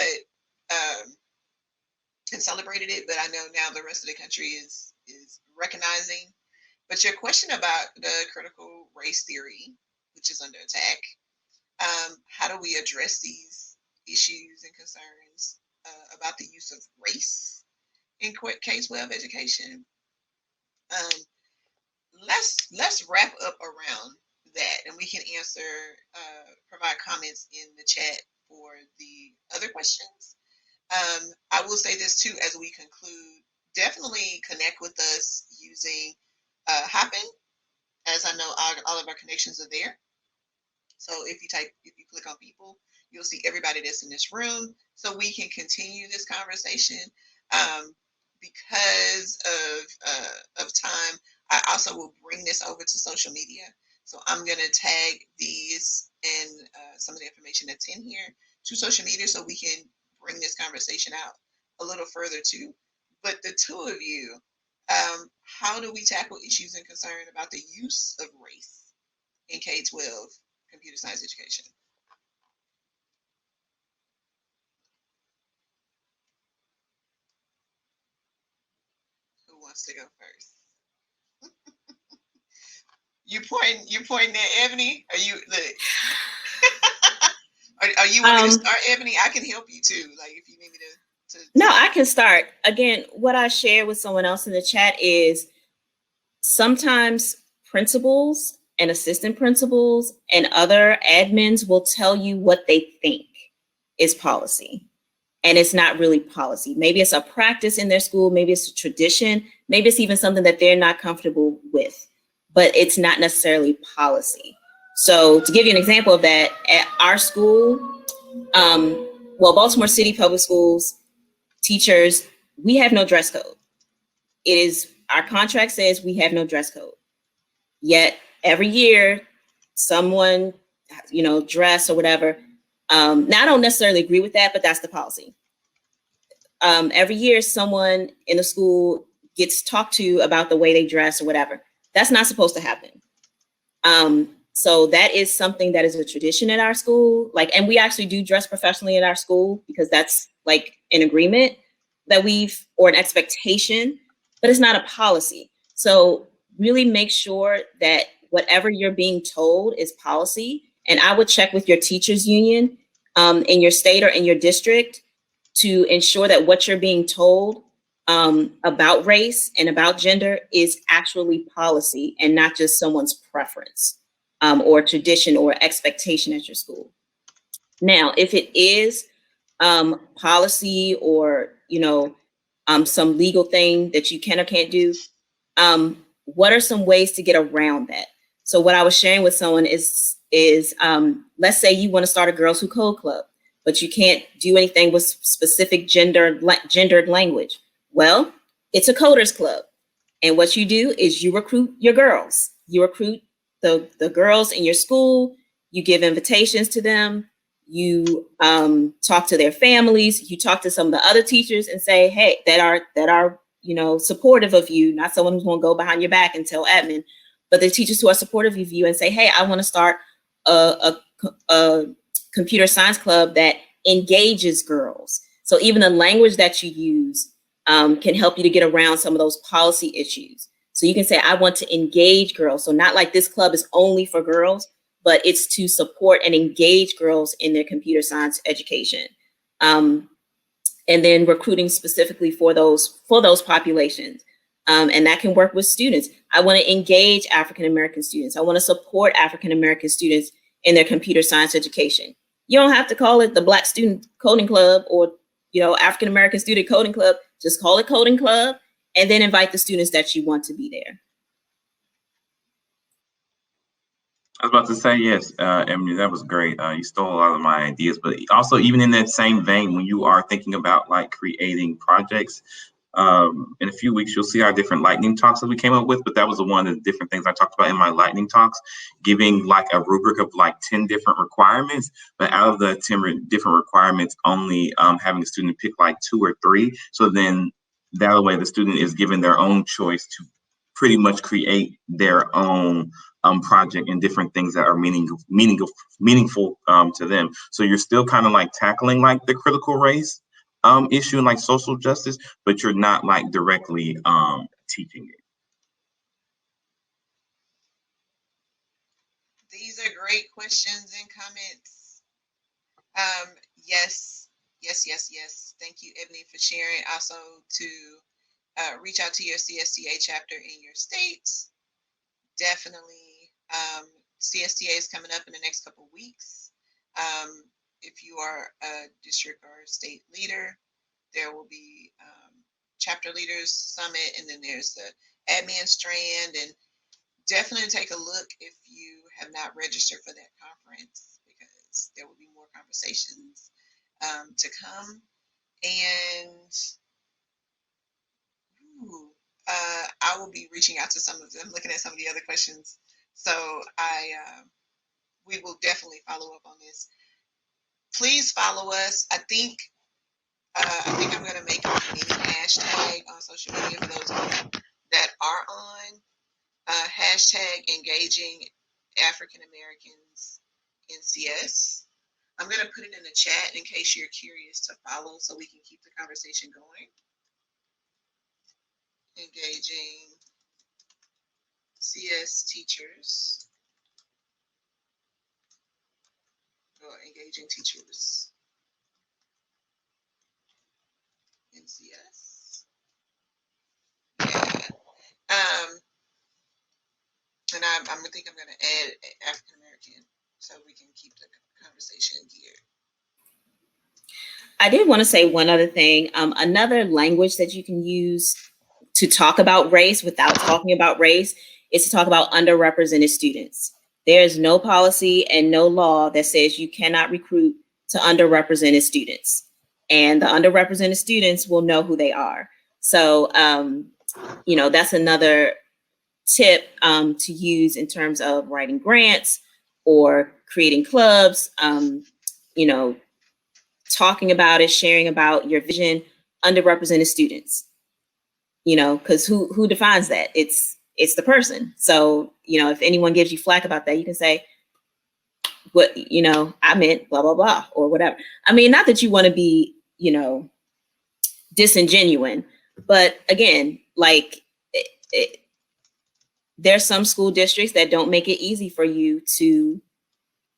and celebrated it. But I know now the rest of the country is recognizing. But your question about the critical race theory, which is under attack, how do we address these issues and concerns about the use of race in K-12 education? Let's wrap up around that, and we can answer, provide comments in the chat for the other questions. I will say this too as we conclude. Definitely connect with us using Hopin, as I know all of our connections are there. So if you click on people, you'll see everybody that's in this room, so we can continue this conversation. Because of time, I also will bring this over to social media. So I'm going to tag these and some of the information that's in here to social media, so we can bring this conversation out a little further too. But the two of you, how do we tackle issues and concern about the use of race in K-12 computer science education? Who wants to go first? You pointing at Ebony? Are you are you want me to start, Ebony? I can help you too. Like if you need me to. No, I can start. Again, what I shared with someone else in the chat is sometimes principals and assistant principals and other admins will tell you what they think is policy. And it's not really policy. Maybe it's a practice in their school. Maybe it's a tradition. Maybe it's even something that they're not comfortable with, but it's not necessarily policy. So to give you an example of that, at our school, Baltimore City Public Schools, teachers, we have no dress code. It is, our contract says we have no dress code. Yet every year, someone, dress or whatever. Now I don't necessarily agree with that, but that's the policy. Every year, someone in the school gets talked to about the way they dress or whatever. That's not supposed to happen. So that is something that is a tradition at our school. And we actually do dress professionally at our school because that's like an agreement that or an expectation, but it's not a policy. So really make sure that whatever you're being told is policy. And I would check with your teachers union in your state or in your district to ensure that what you're being told about race and about gender is actually policy and not just someone's preference or tradition or expectation at your school. Now, if it is policy or, some legal thing that you can or can't do, what are some ways to get around that? So what I was sharing with someone is let's say you want to start a Girls Who Code club, but you can't do anything with specific gendered language. Well, it's a coders club. And what you do is you recruit your girls. You recruit the girls in your school. You give invitations to them. You talk to their families. You talk to some of the other teachers and say, hey, that are supportive of you, not someone who's going to go behind your back and tell admin, but the teachers who are supportive of you and say, hey, I want to start a computer science club that engages girls. So even the language that you use can help you to get around some of those policy issues. So you can say, I want to engage girls. So not like this club is only for girls, but it's to support and engage girls in their computer science education. And then recruiting specifically for those populations. And that can work with students. I want to engage African-American students. I want to support African-American students in their computer science education. You don't have to call it the Black Student Coding Club or, African-American Student Coding Club. Just call it Coding Club and then invite the students that you want to be there. I was about to say, yes, Ebony, that was great. You stole a lot of my ideas, but also even in that same vein, when you are thinking about like creating projects, in a few weeks, you'll see our different lightning talks that we came up with, but that was one of the different things I talked about in my lightning talks, giving like a rubric of like 10 different requirements, but out of the 10 different requirements, only having a student pick like 2 or 3. So then that way the student is given their own choice to pretty much create their own project and different things that are meaningful to them. So you're still kind of like tackling like the critical race issue and like social justice, but you're not like directly teaching it. These are great questions and comments. Yes, Yes. Thank you, Ebony, for sharing. Also to reach out to your CSTA chapter in your states. Definitely. CSTA is coming up in the next couple of weeks. If you are a district or state leader, there will be chapter leaders summit, and then there's the admin strand. And definitely take a look if you have not registered for that conference, because there will be more conversations to come. And I will be reaching out to some of them, looking at some of the other questions. So we will definitely follow up on this. Please follow us. I think I'm going to make a mini hashtag on social media for those of you that are on. Hashtag engaging African Americans in CS. I'm going to put it in the chat in case you're curious to follow, so we can keep the conversation going. Engaging CS teachers, or engaging teachers in CS. Yeah. And I think I'm going to add African American so we can keep the conversation geared. I did want to say one other thing. Another language that you can use to talk about race without talking about race is to talk about underrepresented students. There is no policy and no law that says you cannot recruit to underrepresented students. And the underrepresented students will know who they are. So, that's another tip to use in terms of writing grants or creating clubs, talking about it, sharing about your vision, underrepresented students, because who defines that? It's the person. So, if anyone gives you flack about that, you can say, what, I meant blah, blah, blah, or whatever. I mean, not that you want to be, disingenuous, but again, like there's some school districts that don't make it easy for you to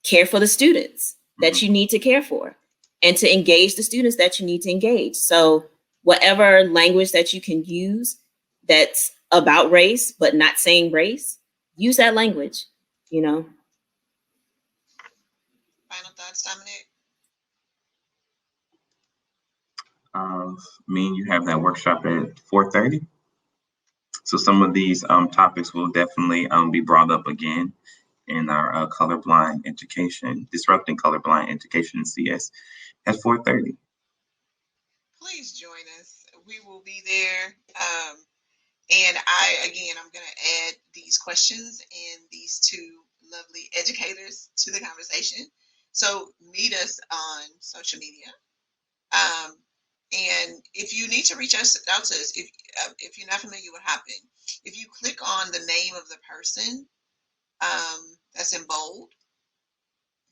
care for the students that you need to care for and to engage the students that you need to engage. So whatever language that you can use that's about race, but not saying race, use that language, Final thoughts, Dominick? Me and you have that workshop at 4:30. So some of these topics will definitely be brought up again in our colorblind education, disrupting colorblind education in CS at 4:30. Please join us. We will be there. And I'm going to add these questions and these two lovely educators to the conversation. So meet us on social media. And if you need to reach out to us, if you're not familiar with what happened, if you click on the name of the person that's in bold,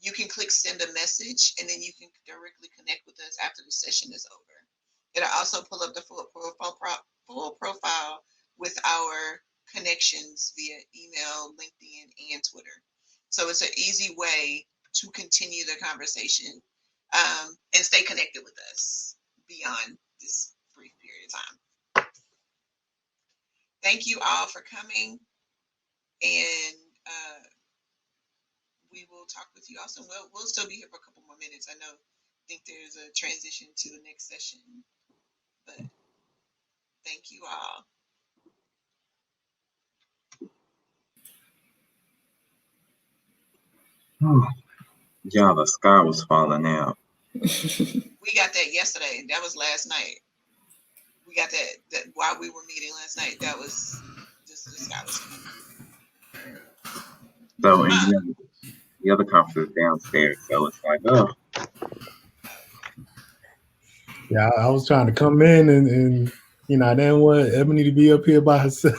you can click send a message, and then you can directly connect with us after the session is over. It'll also pull up the full profile with our connections via email, LinkedIn, and Twitter. So it's an easy way to continue the conversation and stay connected with us beyond this brief period of time. Thank you all for coming, and we will talk with you also. We'll still be here for a couple more minutes. I think there's a transition to the next session, but thank you all. Yeah, the sky was falling out. We got that yesterday. That was last night. We got that while we were meeting last night. That was just the sky was falling. So and the other conference is downstairs, so it's like, oh. Yeah, I was trying to come in and I didn't want Ebony to be up here by herself.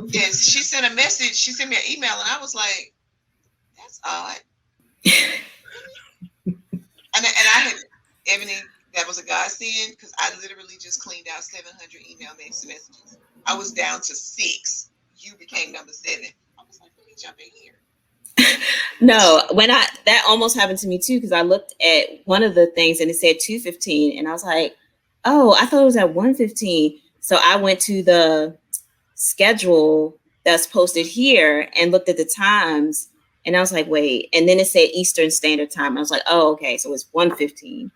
Yes, she sent a message. She sent me an email, and I was like, "That's odd." and I had Ebony. That was a godsend, because I literally just cleaned out 700 email messages. I was down to 6. You became number 7. I was like, let me jump in here. No, that almost happened to me too, because I looked at one of the things and it said 2:15, and I was like, oh, I thought it was at 1:15. So I went to the schedule that's posted here and looked at the times, and I was like, wait, and then it said Eastern Standard Time. I was like, oh, okay, so it's 1:15.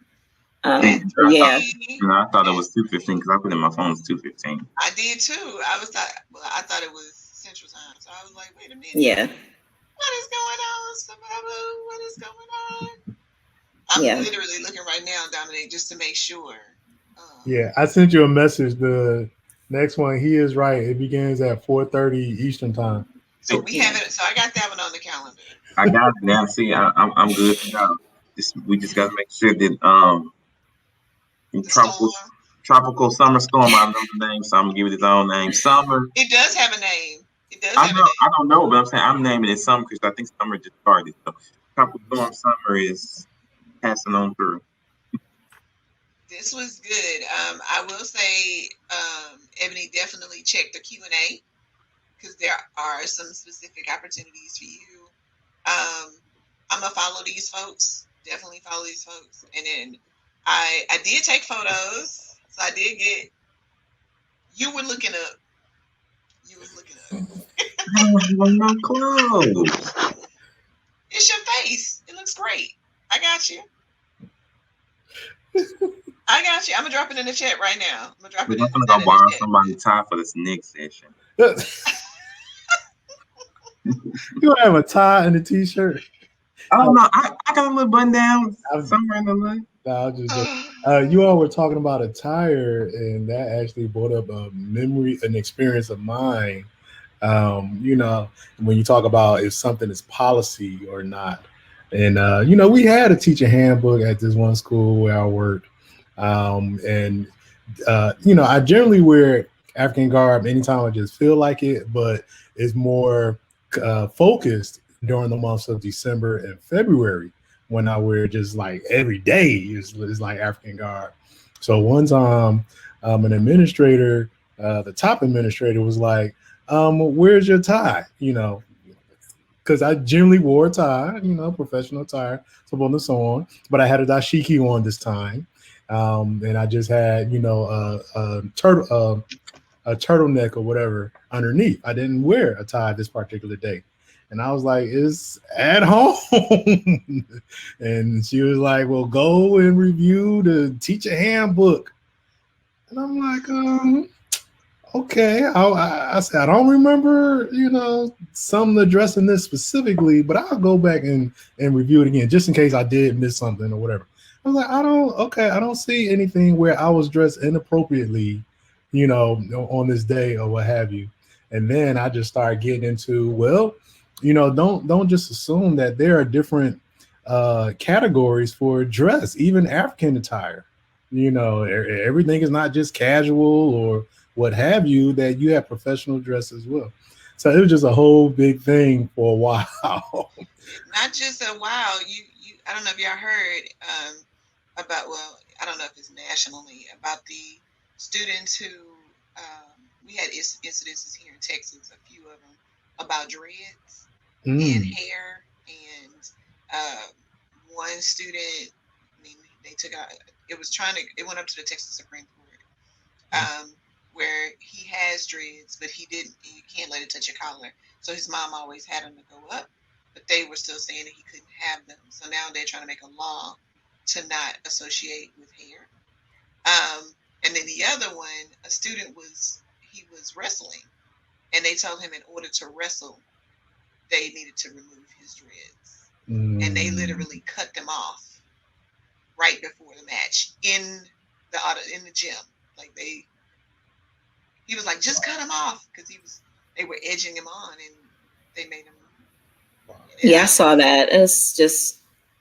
Yeah. I thought it was 2:15 because I put in my phone as 2:15. I did too. I thought it was Central Time, so I was like, wait a minute. Yeah. What is going on, Sababu? What is going on? I'm literally looking right now, Dominick, just to make sure. Yeah, I sent you a message. The next one, he is right. It begins at 4:30 Eastern Time. So we have it. So I got that one on the calendar. I got it now. See, I'm good to go. We just got to make sure that tropical summer storm. I know the name, so I'm gonna give it its own name. Summer. It does have a name. It does. I don't know, but I'm saying I'm naming it Summer because I think summer just started. So tropical storm Summer is passing on through. This was good. I will say, Ebony, definitely check the Q&A because there are some specific opportunities for you. I'm gonna follow these folks. Definitely follow these folks. And then I did take photos, so I did get. You were looking up. You was looking up. No clothes. It's your face. It looks great. I got you. I got you. I'm gonna drop it in the chat right now. I'm gonna go borrow somebody's tie for this next session. You don't have a tie and a t-shirt? I don't know. I got a little button down somewhere in the line. No, I'll just you all were talking about attire, and that actually brought up a memory, an experience of mine. When you talk about if something is policy or not. And, we had a teacher handbook at this one school where I worked. I generally wear African garb anytime I just feel like it, but it's more focused during the months of December and February when I wear just like every day is like African garb. So one time an administrator, the top administrator was like, where's your tie? Because I generally wore a tie, professional attire, so on and so on. But I had a dashiki on this time, and I just had, a turtleneck or whatever underneath. I didn't wear a tie this particular day, and I was like, "It's at home," and she was like, "Well, go and review the teacher handbook," and I'm like, okay, I said, I don't remember, some addressing this specifically, but I'll go back and review it again, just in case I did miss something or whatever. I was like, I don't see anything where I was dressed inappropriately, on this day or what have you. And then I just started getting into, don't just assume that there are different categories for dress, even African attire. Everything is not just casual or what have you, that you have professional dress as well. So it was just a whole big thing for a while. Not just a while. You I don't know if y'all heard about, I don't know if it's nationally, about the students who, we had incidences here in Texas, a few of them, about dreads and hair. And one student, they took out, it went up to the Texas Supreme Court. Where he has dreads, but you can't let it touch your collar. So his mom always had him to go up, but they were still saying that he couldn't have them. So now they're trying to make a law to not associate with hair. And then the other one, a student was wrestling, and they told him in order to wrestle, they needed to remove his dreads. And they literally cut them off right before the match in the gym. Like he was like, just cut him off, because they were edging him on, and they made him. Yeah, I saw that. It's just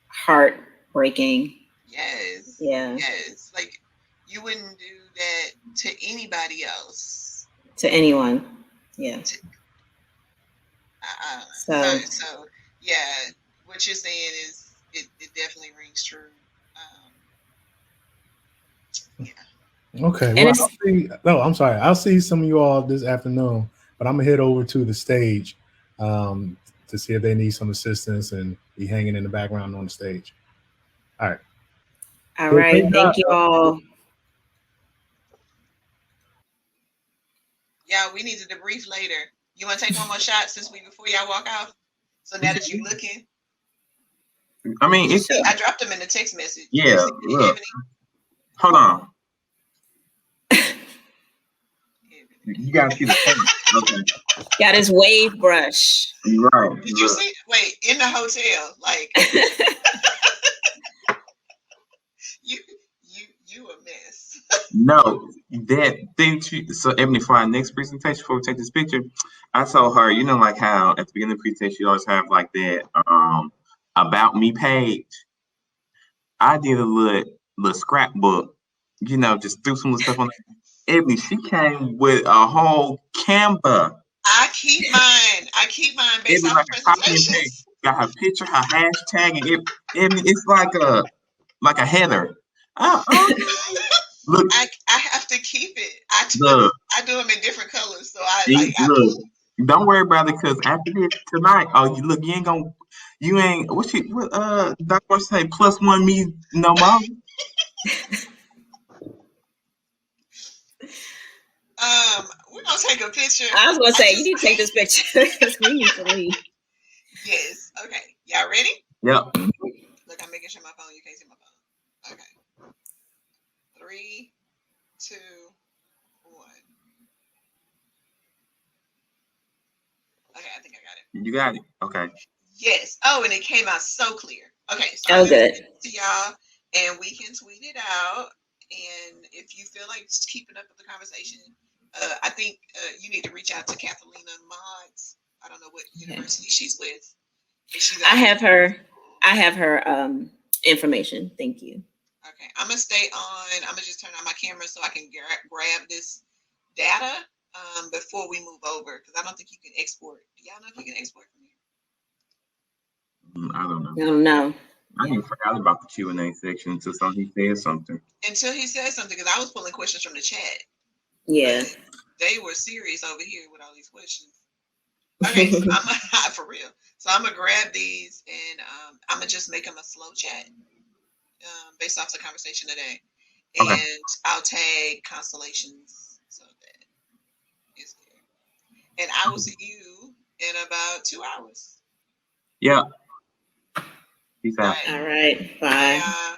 heartbreaking. Yes. Yeah. Yes. Like, you wouldn't do that to anybody else. To anyone. Yeah. So yeah, what you're saying is it definitely rings true. Yeah. Okay. Well, I'm sorry. I'll see some of you all this afternoon, but I'm gonna head over to the stage. to see if they need some assistance and be hanging in the background on the stage. All right. All right. Great Thank job. you all. Yeah, we need to debrief later. You want to take one more shot before y'all walk out? So now that you're looking, I mean, it's I dropped them in the text message. yeah. Look, hold on. You gotta see the front. Okay. Got his wave brush. You're right. Did you see? Wait, in the hotel, like you a mess. No, that thing. So, Ebony, for our next presentation, before we take this picture, I told her, you know, like how at the beginning of the presentation, you always have like that about me page. I did a little scrapbook, you know, just threw some stuff on. Ebony, she came with a whole Canva. I keep mine based off Like of a copy and paste. presentations. Got her picture, her hashtag, and Ebony, it's like a header. Look, I have to keep it. I do them in different colors, so look. Don't worry about it, because after this tonight, look, you ain't what Dr. say, +1 me no more. We're gonna take a picture. I was gonna say you need to take this picture because we need to leave. Yes. Okay. Y'all ready? Yep. Look, I'm making sure my phone. You can't see my phone. Okay. 3, 2, 1. Okay, I think I got it. You got it. Okay. Yes. Oh, and it came out so clear. Okay. So Oh, good. to y'all, and we can tweet it out. And if you feel like just keeping up with the conversation, I think you need to reach out to Catalina Mods. I don't know what university she's with. I have her information. Thank you. Okay, I'm gonna stay on. I'm gonna just turn on my camera so I can grab this data before we move over, because I don't think you can export. Do y'all know if you can export from here? I don't know. I don't know. I even forgot about the Q&A section until he said something. Until he said something, because I was pulling questions from the chat. Yeah. They were serious over here with all these questions. Okay, so I'm for real. So I'm gonna grab these and I'm gonna just make them a slow chat based off the conversation today, and Okay. I'll tag Constellations so that it's there. And I will see you in about 2 hours. Yeah. Peace out. All right. Bye. Bye.